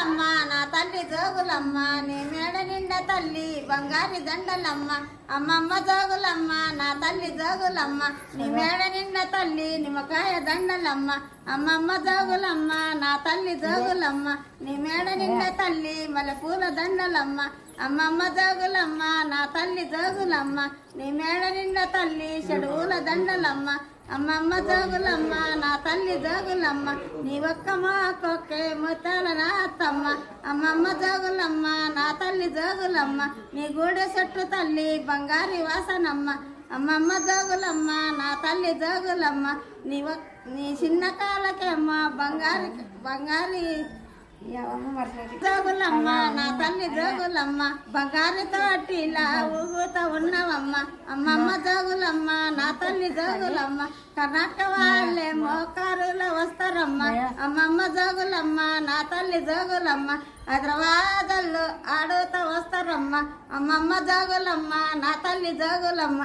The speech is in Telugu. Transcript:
జోగులమ్మ నా తల్లి జోగులమ్మ నీ మేడ నిండా తల్లి బంగారి దండలమ్మ అమ్మమ్మ జోగులమ్మ నా తల్లి జోగులమ్మ నీ మేడ నిండా తల్లి నిమ్మకాయ దండలమ్మ అమ్మమ్మ జోగులమ్మ నా తల్లి జోగులమ్మ నీ మేడ నిండా తల్లి మల్లెపూల దండలమ్మ అమ్మమ్మ జోగులమ్మ నా తల్లి జోగులమ్మ నీ మేడ నిండా తల్లి చెడువుల దండలమ్మ అమ్మమ్మ జోగులమ్మ నా తల్లి జోగులమ్మ నీ ఒక్క మాకొక్కే ముత్తాల నా అత్తమ్మ అమ్మమ్మ జోగులమ్మ నా తల్లి జోగులమ్మ నీ గూడె చెట్టు తల్లి బంగారి వాసనమ్మ అమ్మమ్మ జోగులమ్మ నా తల్లి జోగులమ్మ నీ చిన్న కాలకేమ్మ బంగారి జోగులమ్మ నా తల్లి జోగులమ్మ బంగారు తోటిలా ఊగుతా ఉన్నవమ్మ అమ్మమ్మ జోగులమ్మ నా తల్లి జోగులమ్మ కర్ణాటక వాళ్ళే మోకారులో వస్తారమ్మ అమ్మమ్మ జోగులమ్మ నా తల్లి జోగులమ్మ హైదరాబాద్లో ఆడుతూ వస్తారమ్మ అమ్మమ్మ జోగులమ్మ నా తల్లి జోగులమ్మ